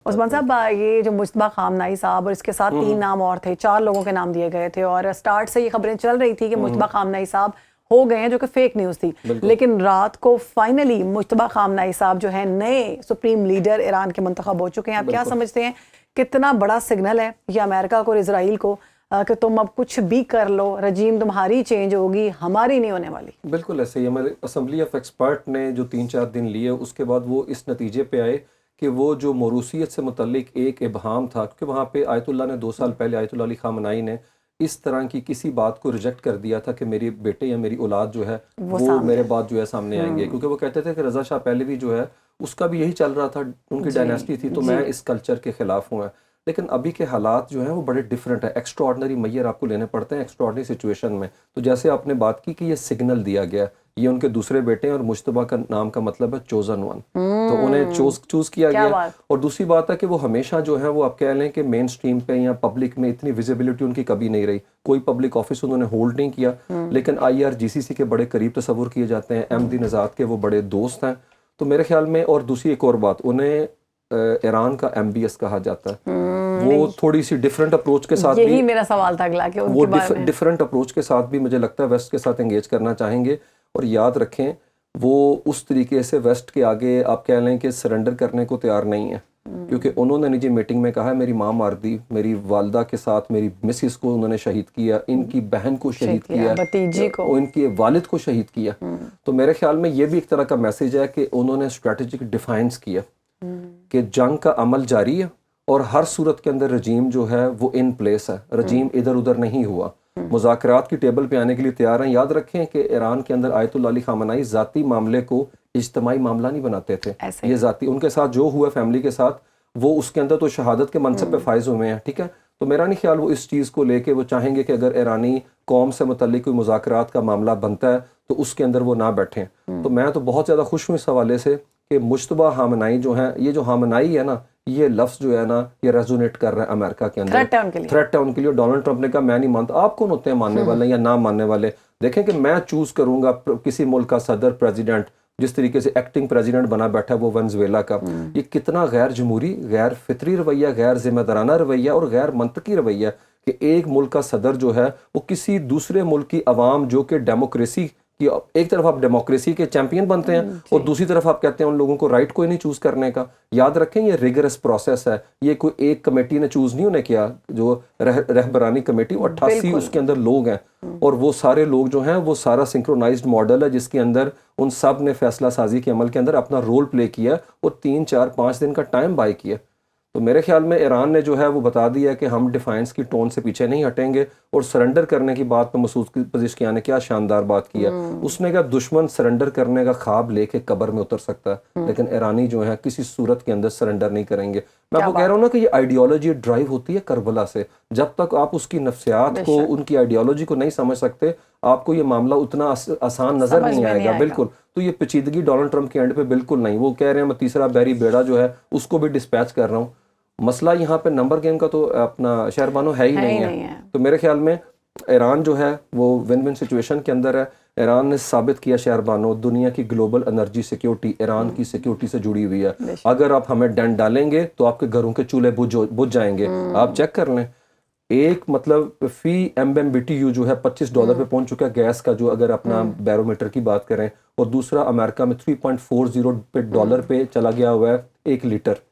عثمان صاحب یہ جو مجتبیٰ خامنائی صاحب اور اس کے ساتھ 3 نام اور تھے، 4 لوگوں کے نام دیے گئے تھے اور سٹارٹ سے یہ خبریں چل رہی تھی کہ مجتبیٰ خامنائی صاحب ہو گئے ہیں، جو کہ فیک نیوز تھی، لیکن رات کو فائنلی مجتبیٰ خامنائی صاحب جو ہیں نئے سپریم لیڈر ایران کے منتخب ہو چکے ہیں. آپ کیا سمجھتے ہیں کتنا بڑا سگنل ہے یہ امریکہ کو اور اسرائیل کو کہ تم اب کچھ بھی کر لو، رجیم تمہاری چینج ہوگی، ہماری نہیں ہونے والی؟ بالکل ایسے ہی ہمارے اسمبلی آف ایکسپرٹ نے جو 3-4 دن لیے، اس کے بعد وہ اس نتیجے پہ آئے کہ وہ جو موروثیت سے متعلق ایک ابہام تھا، کیونکہ وہاں پہ آیت اللہ نے 2 سال پہلے آیت اللہ علی خامنائی نے اس طرح کی کسی بات کو ریجیکٹ کر دیا تھا کہ میری بیٹے یا میری اولاد جو ہے وہ میرے بعد جو ہے سامنے آئیں گے، کیونکہ وہ کہتے تھے کہ رضا شاہ پہلوی جو ہے اس کا بھی یہی چل رہا تھا، ان کی ڈائنیسٹی تھی، تو میں اس کلچر کے خلاف ہوں. لیکن ابھی کے حالات جو ہیں وہ بڑے ڈیفرنٹ ہیں، ایکسٹرا آرڈنری میئر آپ کو لینے پڑتے ہیں ایکسٹرا آرڈنری سچویشن میں. تو جیسے آپ نے بات کی کہ یہ سگنل دیا گیا، یہ ان کے دوسرے بیٹے ہیں اور مجتبیٰ کا نام کا مطلب ہے چوزن ون، تو انہیں چوز کیا گیا. اور دوسری بات ہے کہ وہ ہمیشہ جو ہے وہ آپ کہہ لیں کہ مین سٹریم پہ یا پبلک میں اتنی ویزیبلٹی ان کی کبھی نہیں رہی، کوئی پبلک آفس انہوں نے ہولڈ نہیں کیا، لیکن IRGCC کے بڑے قریب تصور کیے جاتے ہیں، احمدی نژاد کے وہ بڑے دوست ہیں. تو میرے خیال میں، اور دوسری ایک اور بات، انہیں ایران کا MBS کہا جاتا ہے، وہ تھوڑی سی ڈفرینٹ اپروچ کے ساتھ بھی، یہی میرا سوال تھا اگلا کہ وہ ڈفرینٹ اپروچ کے ساتھ بھی مجھے لگتا ہے ویسٹ کے ساتھ انگیج کرنا چاہیں گے. اور یاد رکھیں وہ اس طریقے سے ویسٹ کے آگے آپ کہہ لیں کہ سرنڈر کرنے کو تیار نہیں ہے، کیونکہ انہوں نے نجی میٹنگ میں کہا میری ماں مار دی، میری والدہ کے ساتھ میری مسز کو انہوں نے شہید کیا، ان کی بہن کو شہید کیا، بھتیجی کو، ان کے والد کو شہید کیا. تو میرے خیال میں یہ بھی ایک طرح کا میسج ہے کہ انہوں نے اسٹریٹجک ڈیفائنس کیا کہ جنگ کا عمل جاری ہے اور ہر صورت کے اندر رجیم جو ہے وہ ان پلیس ہے، رجیم ادھر ادھر نہیں ہوا، مذاکرات کی ٹیبل پہ آنے کے لیے تیار ہیں. یاد رکھیں کہ ایران کے اندر آیت اللہ علی خامنائی ذاتی معاملے کو اجتماعی معاملہ نہیں بناتے تھے، یہ ذاتی ان کے ساتھ جو ہوا فیملی کے ساتھ، وہ اس کے اندر تو شہادت کے منصب پہ فائز ہوئے ہیں، ٹھیک ہے. تو میرا نہیں خیال وہ اس چیز کو لے کے وہ چاہیں گے کہ اگر ایرانی قوم سے متعلق کوئی مذاکرات کا معاملہ بنتا ہے تو اس کے اندر وہ نہ بیٹھیں. تو میں تو بہت زیادہ خوش ہوں اس حوالے سے کہ مجتبیٰ خامنائی جو ہیں، یہ جو خامنائی ہے نا، یہ لفظ جو ہے نا یہ ریزونیٹ کر رہا ہے امریکہ کے اندر، تھریٹ ہے ان کے لیے. ڈونلڈ ٹرمپ نے کہا میں نہیں مانتا. آپ کون ہوتے ہیں ماننے والے یا نہ ماننے والے؟ دیکھیں کہ میں چوز کروں گا کسی ملک کا صدر، پریزیڈنٹ، جس طریقے سے ایکٹنگ پریزیڈنٹ بنا بیٹھا ہے وہ ونزویلا کا، یہ کتنا غیر جمہوری، غیر فطری رویہ، غیر ذمہ دارانہ رویہ اور غیر منطقی رویہ کہ ایک ملک کا صدر جو ہے وہ کسی دوسرے ملک کی عوام جو کہ ڈیموکریسی کی، ایک طرف آپ ڈیموکریسی کے چیمپئن بنتے ہیں اور دوسری طرف آپ کہتے ہیں ان لوگوں کو رائٹ کوئی نہیں چوز کرنے کا. یاد رکھیں یہ ریگرس پروسیس ہے، یہ کوئی ایک کمیٹی نے چوز نہیں انہیں کیا، جو رہبرانی کمیٹی، وہ 88 اس کے اندر لوگ ہیں اور وہ سارے لوگ جو ہیں وہ سارا سنکرونائزڈ ماڈل ہے جس کے اندر ان سب نے فیصلہ سازی کے عمل کے اندر اپنا رول پلے کیا اور 3-4-5 دن کا ٹائم بائی کیا. تو میرے خیال میں ایران نے جو ہے وہ بتا دیا کہ ہم ڈیفائنس کی ٹون سے پیچھے نہیں ہٹیں گے. اور سرنڈر کرنے کی بات پہ مسعود پزشکیان نے کیا شاندار بات کیا، اس نے کہا دشمن سرنڈر کرنے کا خواب لے کے قبر میں اتر سکتا ہے لیکن ایرانی جو ہے کسی صورت کے اندر سرنڈر نہیں کریں گے. میں آپ کو کہہ رہا ہوں نا کہ یہ آئیڈیالوجی ڈرائیو ہوتی ہے کربلا سے. جب تک آپ اس کی نفسیات کو، ان کی آئیڈیالوجی کو نہیں سمجھ سکتے، آپ کو یہ معاملہ اتنا آسان نظر نہیں آئے گا. بالکل. تو یہ پیچیدگی ڈونلڈ ٹرمپ کے اینڈ پہ بالکل نہیں. وہ کہہ رہے ہیں میں تیسرا بحری بیڑا جو ہے اس کو بھی ڈسپیچ کر رہا ہوں. مسئلہ یہاں پہ نمبر گیم کا تو اپنا شہر بانو ہے ہی نہیں ہے. تو میرے خیال میں ایران جو ہے وہ ون ون سچویشن کے اندر ہے. ایران نے ثابت کیا شہر بانو دنیا کی گلوبل انرجی سیکیورٹی ایران کی سیکیورٹی سے جڑی ہوئی ہے. اگر آپ ہمیں ڈنڈ ڈالیں گے تو آپ کے گھروں کے چولہے بجھ جائیں گے. آپ چیک کر لیں، ایک مطلب فی MMBTU جو ہے $25 پہ پہنچ چکا ہے گیس کا، جو اگر اپنا بیرومیٹر کی بات کریں، اور دوسرا امریکہ میں $3.40 پہ چلا گیا ہوا ہے 1 لیٹر.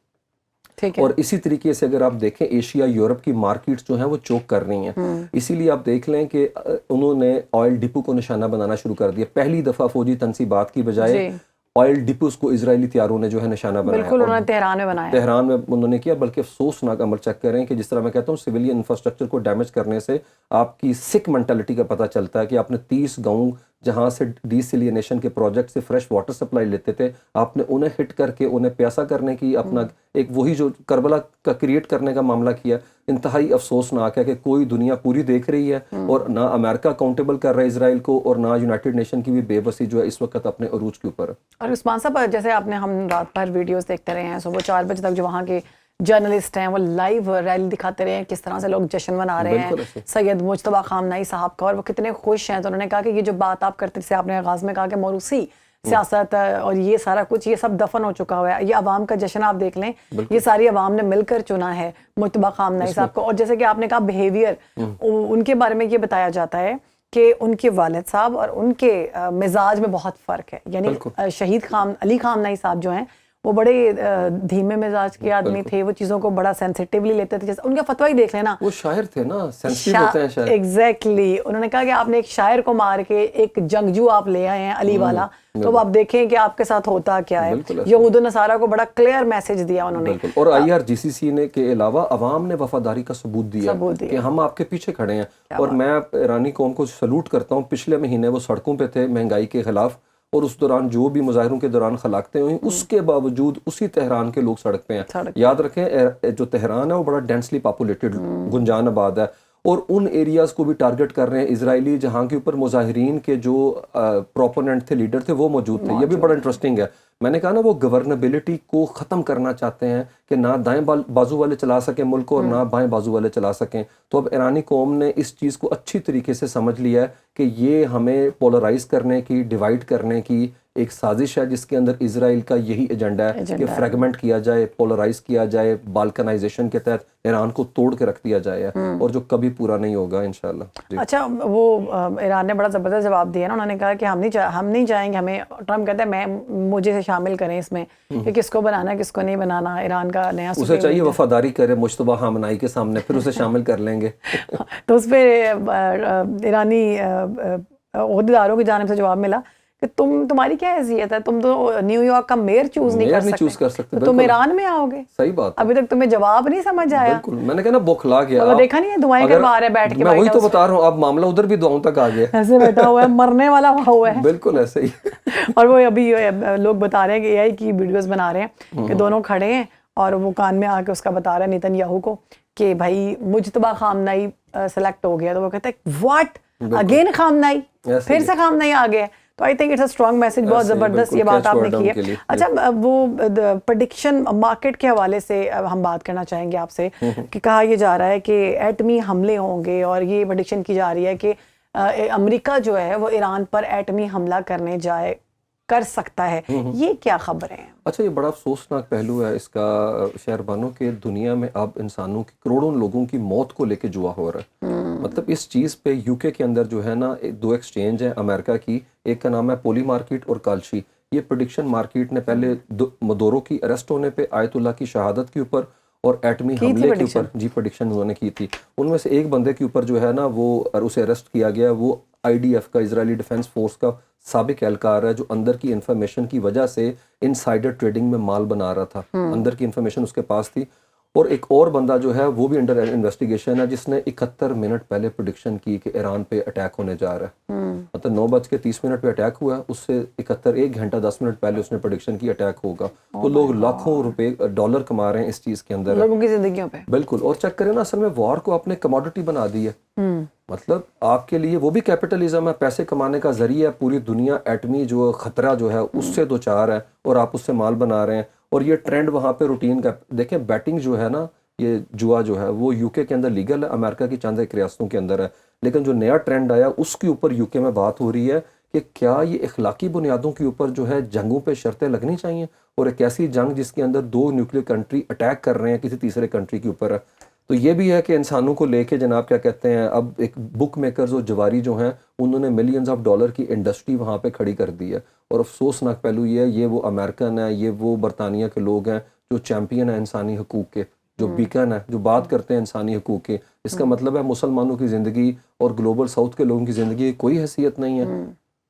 اور اسی طریقے سے اگر آپ دیکھیں ایشیا یورپ کی مارکیٹس جو ہیں وہ چوک کر رہی ہیں. اسی لیے آپ دیکھ لیں کہ انہوں نے آئل ڈپو کو نشانہ بنانا شروع کر دیا. پہلی دفعہ فوجی تنصیبات کی بجائے آئل ڈپوز کو اسرائیلی طیاروں نے جو ہے نشانہ بنایا. بالکل انہوں نے تہران میں بنایا، تہران میں انہوں نے کیا. بلکہ افسوسناک عمل چیک کریں کہ جس طرح میں کہتا ہوں سویلین انفراسٹرکچر کو ڈیمیج کرنے سے آپ کی سکھ مینٹلٹی کا پتہ چلتا ہے کہ آپ نے 30 گاؤں جہاں سے ڈی سیلینیشن کے پروجیکٹ سے فریش واٹر سپلائی لیتے تھے، آپ نے انہیں ہٹ کر کے انہیں پیاسا کرنے کی اپنا ایک وہی جو کربلا کا کریٹ کرنے کا معاملہ کیا. انتہائی افسوسناک ہے کہ کوئی دنیا پوری دیکھ رہی ہے اور نہ امریکہ اکاؤنٹیبل کر رہا ہے اسرائیل کو، اور نہ یونائٹڈ نیشن کی بھی بے بسی جو ہے اس وقت اپنے عروج کے اوپر ہے. اور عثمان صاحب جیسے آپ نے، ہم رات بھر ویڈیوز دیکھتے رہے ہیں، صبح 4 بجے تک جو وہاں کے جرنلسٹ ہیں وہ لائیو ریلی دکھاتے رہے ہیں کس طرح سے لوگ جشن منا رہے ہیں سید مجتبیٰ خامنائی صاحب کا، اور وہ کتنے خوش ہیں. تو انہوں نے کہا کہ یہ جو بات آپ کرتے، جیسے آپ نے آغاز میں کہا کہ موروثی سیاست اور یہ سارا کچھ یہ سب دفن ہو چکا ہوا ہے. یہ عوام کا جشن آپ دیکھ لیں, یہ ساری عوام نے مل کر چنا ہے مجتبیٰ خامنہئی صاحب کو. اور جیسے کہ آپ نے کہا بیہیویئر, ان کے بارے میں یہ بتایا جاتا ہے کہ ان کے والد صاحب اور ان کے مزاج میں بہت فرق ہے. یعنی شہید علی خامنہئی صاحب جو ہیں وہ بڑے دھیمے مزاج کے آدمی تھے, وہ چیزوں کو بڑا سینسیٹیولی لیتے تھے. جیسے ان کا فتویٰ ہی دیکھ لینا, وہ شاعر تھے نا, سینسیٹیو ہوتے ہیں شاعر. ایگزیکٹلی, انہوں نے کہا کہ آپ نے ایک شاعر کو مار کے ایک جنگجو آپ لے آئے ہیں علی والا, تو اب آپ دیکھیں کہ آپ کے ساتھ ہوتا کیا ہے. یہود و نصارہ کو بڑا کلیئر میسج دیا انہوں نے. اور IRGCC نے کے علاوہ عوام نے وفاداری کا ثبوت دیا کہ ہم آپ کے پیچھے کھڑے ہیں. اور میں ایرانی قوم کو سلوٹ کرتا ہوں. پچھلے مہینے وہ سڑکوں پہ تھے مہنگائی کے خلاف, اور اس دوران جو بھی مظاہروں کے دوران ہلاکتیں ہوئیں, اس کے باوجود اسی تہران کے لوگ سڑک پہ ہیں. یاد رکھیں جو تہران ہے وہ بڑا ڈینسلی پاپولیٹڈ گنجان آباد ہے, اور ان ایریاز کو بھی ٹارگٹ کر رہے ہیں اسرائیلی, جہاں کے اوپر مظاہرین کے جو پروپوننٹ تھے, لیڈر تھے, وہ موجود تھے. یہ بھی بڑا انٹرسٹنگ ہے. میں نے کہا نا وہ گورنبلٹی کو ختم کرنا چاہتے ہیں کہ نہ دائیں بازو والے چلا سکیں ملک کو اور نہ بائیں بازو والے چلا سکیں. تو اب ایرانی قوم نے اس چیز کو اچھی طریقے سے سمجھ لیا ہے کہ یہ ہمیں پولرائز کرنے کی, ڈیوائڈ کرنے کی ایک سازش ہے, جس کے اندر اسرائیل کا یہی ایجنڈا ہے کہ فریگمنٹ کیا جائے, پولرائز کیا جائے, بالکنائزیشن کے تحت ایران کو توڑ کے رکھ دیا جائے, اور جو کبھی پورا نہیں ہوگا انشاءاللہ. اچھا, وہ ایران نے بڑا زبردست جواب دیا نا, انہوں نے کہا کہ ہم نہیں جائیں گے. ہمیں ٹرمپ کہتا ہے مجھے سے شامل کریں اس میں کہ کس کو بنانا کس کو نہیں بنانا. ایران کا نیا اسے چاہیے وفاداری کرے مجتبیٰ خامنہئی کے سامنے, پھر اسے شامل کر لیں گے. تو اس پہ ایرانی عہدیداروں کی جانب سے جواب ملا کہ تمہاری کیا حیثیت ہے, تم تو نیو یارک کا میئر چوز نہیں کر سکتے, تم ایران میں آؤ گے. صحیح بات, ابھی تک تمہیں جواب نہیں سمجھ آیا. بالکل, میں نے کہا نا بوکھلا گیا. دیکھا نہیں ہے دعائیں کروا رہا ہے بیٹھ کے, میں وہی تو بتا رہا ہوں, اب معاملہ ادھر بھی دعاؤں تک آ گیا, ایسے بیٹھا ہوا ہے, مرنے والا ہوا ہے. بالکل ایسے ہی. اور وہ ابھی لوگ بتا رہے ہیں کہ AI کی ویڈیوز بنا رہے ہیں کہ دونوں کھڑے ہیں اور وہ کان میں آ کے اس کا بتا رہا ہے نیتن یاہو کو کہ بھائی مجتبیٰ خامنہئی سلیکٹ ہو گیا. تو وہ کہتے ہیں واٹ اگین خامنہئی, پھر سے خامنہئی آ گیا. تو I think it's a strong message, بہت زبردست یہ بات آپ نے کی ہے. اچھا, وہ پریڈکشن مارکیٹ کے حوالے سے ہم بات کرنا چاہیں گے آپ سے کہ کہا یہ جا رہا ہے کہ ایٹمی حملے ہوں گے, اور یہ پریڈکشن کی جا رہی ہے کہ امریکہ جو ہے وہ ایران پر ایٹمی حملہ کر سکتا ہے. یہ کیا خبر ہے؟ اچھا, یہ بڑا افسوسناک پہلو ہے اس کا شہربانوں کے, دنیا میں اب انسانوں کی کروڑوں لوگوں کی موت کو لے کے جوا ہو رہا ہے. مطلب اس چیز پہ UK کے اندر جو ہے نا 2 ایکسچینج ہیں امریکہ کی, ایک کا نام ہے پولی مارکیٹ اور کالشی. یہ پریڈکشن مارکیٹ نے پہلے مدورو کی اریسٹ ہونے پہ, آیت اللہ کی شہادت کے اوپر اور ایٹمی حملے کے اوپر پریڈکشن انہوں نے کی تھی. ان میں سے ایک بندے کے اوپر جو ہے نا وہ اسے اریسٹ کیا گیا, وہ IDF کا, اسرائیلی ڈیفنس فورس کا سابق اہلکار ہے, جو اندر کی انفارمیشن کی وجہ سے انسائڈر ٹریڈنگ میں مال بنا رہا تھا. اندر کی انفارمیشن اس کے پاس تھی. اور ایک اور بندہ جو ہے وہ بھی انڈر انویسٹیگیشن ہے, جس نے 71 منٹ پہلے پریڈکشن کی کہ ایران پہ اٹیک ہونے جا رہا ہے. مطلب 9:30 پہ اٹیک ہوا ہے, اس سے 1 گھنٹہ 10 منٹ پہلے اس نے پریڈکشن کی اٹیک ہوگا. تو لوگ لاکھوں روپے ڈالر کما رہے ہیں اس چیز کے اندر, لوگوں کی زندگیوں پہ. بالکل. اور چیک کریں نا, اصل میں وار کو آپ نے کموڈٹی بنا دی ہے. مطلب آپ کے لیے وہ بھی کیپٹلزم ہے, پیسے کمانے کا ذریعہ ہے. پوری دنیا ایٹمی جو خطرہ جو ہے اس سے دوچار ہے, اور آپ اس سے مال بنا رہے ہیں. اور یہ ٹرینڈ وہاں پہ روٹین کا دیکھیں, بیٹنگ جو ہے نا, یہ جوا جو ہے وہ UK کے اندر لیگل ہے, امریکہ کی چند ایک ریاستوں کے اندر ہے. لیکن جو نیا ٹرینڈ آیا اس کے اوپر UK میں بات ہو رہی ہے کہ کیا یہ اخلاقی بنیادوں کے اوپر جو ہے جنگوں پہ شرطیں لگنی چاہیے, اور ایک ایسی جنگ جس کے اندر 2 نیوکلیر کنٹری اٹیک کر رہے ہیں کسی تیسرے کنٹری کے اوپر ہے. تو یہ بھی ہے کہ انسانوں کو لے کے جناب کیا کہتے ہیں, اب ایک بک میکرز اور جواری جو ہیں انہوں نے ملینز آف ڈالر کی انڈسٹری وہاں پہ کھڑی کر دی ہے. اور افسوسناک پہلو یہ ہے, یہ وہ امریکن ہیں, یہ وہ برطانیہ کے لوگ ہیں جو چیمپئن ہیں انسانی حقوق کے, جو بیکن ہے, جو بات کرتے ہیں انسانی حقوق کے. اس کا مطلب ہے مسلمانوں کی زندگی اور گلوبل ساؤتھ کے لوگوں کی زندگی کوئی حیثیت نہیں ہے.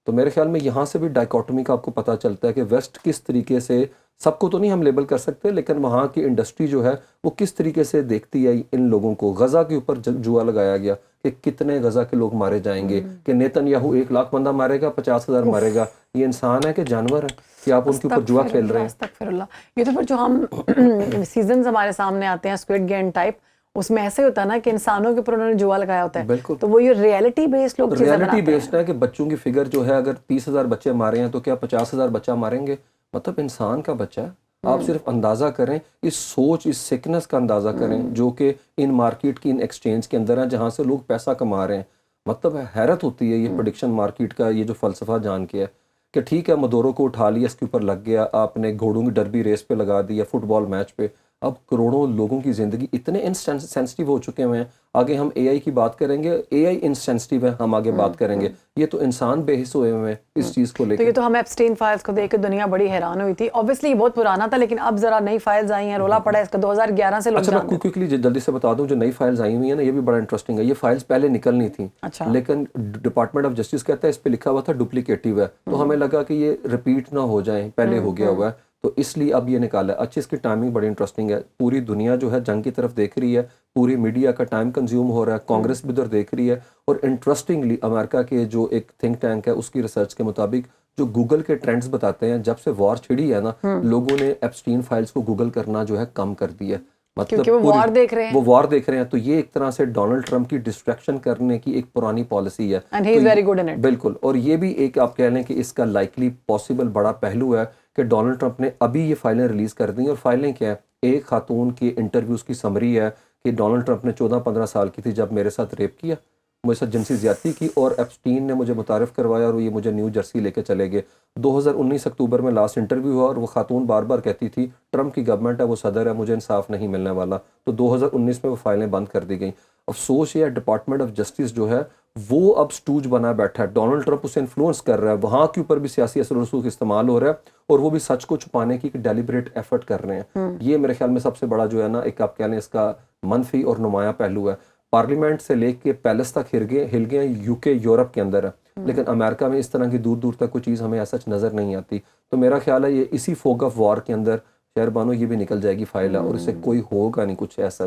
تو میرے خیال میں یہاں سے بھی ڈائیکاٹمی کا آپ کو پتہ چلتا ہے کہ ویسٹ کس طریقے سے, سب کو تو نہیں ہم لیبل کر سکتے, لیکن وہاں کی انڈسٹری جو ہے وہ کس طریقے سے دیکھتی ہے ان لوگوں کو. غزہ کے اوپر جوا لگایا گیا کہ کتنے غزہ کے لوگ مارے جائیں گے, کہ نیتن یاہو 1 لاکھ بندہ مارے گا, 50,000 مارے گا. یہ انسان ہے کہ جانور ہے کہ آپ ان کے اوپر جوا کھیل رہے ہیں. استغفر اللہ. یہ تو پھر جو ہم سیزنز ہمارے سامنے آتے ہیں اسکوئڈ گیم ٹائپ, اس میں ایسے ہوتا ہے نا کہ انسانوں کے اوپر انہوں نے جوا لگایا ہوتا ہے. بالکل. تو وہ یہ ریئلٹی بیسڈ لوگ چیزیں بناتے ہیں. ریئلٹی بیسڈ ہے کہ بچوں کی فگر جو ہے, اگر 30,000 بچے مارے ہیں تو کیا 50,000 بچہ ماریں گے. مطلب انسان کا بچہ ہے. آپ صرف اندازہ کریں, اس سوچ, اس سکنس کا اندازہ کریں جو کہ ان مارکیٹ کی, ان ایکسچینج کے اندر ہیں جہاں سے لوگ پیسہ کما رہے ہیں. مطلب حیرت ہوتی ہے یہ پریڈکشن مارکیٹ کا یہ جو فلسفہ جان کے ہے. کہ ٹھیک ہے مدورو کو اٹھا لیا، اس کے اوپر لگ گیا، آپ نے گھوڑوں کی ڈربی ریس پہ لگا دیا، فٹ بال میچ پہ. اب کروڑوں لوگوں کی زندگی اتنے انسینسٹیو ہو چکے ہوئے ہیں. آگے ہم اے آئی کی بات کریں گے، اے آئی انسینسٹیو ہے، ہم آگے بات کریں گے. یہ تو انسان بے حس ہوئے ہوئے ہیں اس چیز کو لے تو کے. یہ تو ہمیں ایپسٹین فائلز کو دیکھ کے دنیا بڑی حیران ہوئی تھی. obviously یہ بہت پرانا تھا لیکن اب ذرا نئی فائلز آئی ہیں، رولا پڑا ہے اس کا 2011 سے لوگ اچھا جانتے میں کوئکلی جلدی سے بتا دوں، جو نئی فائلز آئی ہوئی ہیں نا یہ بھی بڑا انٹرسٹنگ ہے. یہ فائلز پہلے نکلنی تھیں لیکن ڈپارٹمنٹ آف جسٹس کہتا ہے اس پہ لکھا ہوا تھا ڈپلیکیٹو ہے، تو ہمیں لگا کہ یہ ریپیٹ نہ ہو جائیں، پہلے ہو گیا ہوا ہے تو اس لیے اب یہ نکالا ہے. اچھی اس کی ٹائمنگ بڑی انٹرسٹنگ ہے. پوری دنیا جو ہے جنگ کی طرف دیکھ رہی ہے، پوری میڈیا کا ٹائم کنزیوم ہو رہا ہے، کانگریس بھی ادھر دیکھ رہی ہے. اور انٹرسٹنگلی امریکہ کے جو ایک تھنک ٹینک ہے اس کی ریسرچ کے مطابق جو گوگل کے ٹرینڈز بتاتے ہیں جب سے وار چھڑی ہے نا، لوگوں نے ایپسٹین فائلز کو گوگل کرنا جو ہے کم کر دیا. کیونکہ وہ وار دیکھ رہے ہیں، وہ وار دیکھ رہے ہیں. تو یہ ایک طرح سے ڈونلڈ ٹرمپ کی ڈسٹریکشن کرنے کی ایک پرانی پالیسی ہے. And he is very good in it. بالکل. اور یہ بھی ایک آپ کہہ لیں کہ اس کا لائکلی پاسبل بڑا پہلو ہے کہ ڈونلڈ ٹرمپ نے ابھی یہ فائلیں ریلیز کر دیں. اور فائلیں کیا ہے؟ ایک خاتون کی انٹرویوز کی سمری ہے کہ ڈونلڈ ٹرمپ نے 14-15 سال کی تھی جب میرے ساتھ ریپ کیا، مجھے ساتھ جنسی زیادتی کی، اور ایپسٹین نے مجھے متعارف کروایا اور یہ مجھے نیو جرسی لے کے چلے گئے. 2019 اکتوبر میں لاسٹ انٹرویو ہوا اور وہ خاتون بار بار کہتی تھی ٹرمپ کی گورنمنٹ ہے، وہ صدر ہے، مجھے انصاف نہیں ملنے والا. تو 2019 میں وہ فائلیں بند کر دی گئیں. افسوس یہ ہے ڈپارٹمنٹ آف جسٹس جو ہے وہ اب سٹوج بنا بیٹھا ہے. ڈونلڈ ٹرمپ اسے انفلوئنس کر رہا ہے، وہاں کے اوپر بھی سیاسی اثر و رسوخ استعمال ہو رہا ہے اور وہ بھی سچ کو چھپانے کی ڈیلیبریٹ ایفرٹ کر رہے ہیں. یہ میرے خیال میں سب سے بڑا جو ہے نا ایک آپ کہہ لیں اس کا منفی اور نمایاں پہلو ہے. پارلیمنٹ سے لے کے پیلس تک ہل گئے یو کے یورپ کے اندر ہے، لیکن امریکہ میں اس طرح کی دور دور تک کوئی چیز ہمیں ایسا نظر نہیں آتی. تو میرا خیال ہے یہ اسی فوگ آف وار کے اندر شہر بانو یہ بھی نکل جائے گی فائل ہے اور اسے کوئی ہوگا نہیں کچھ ایسا.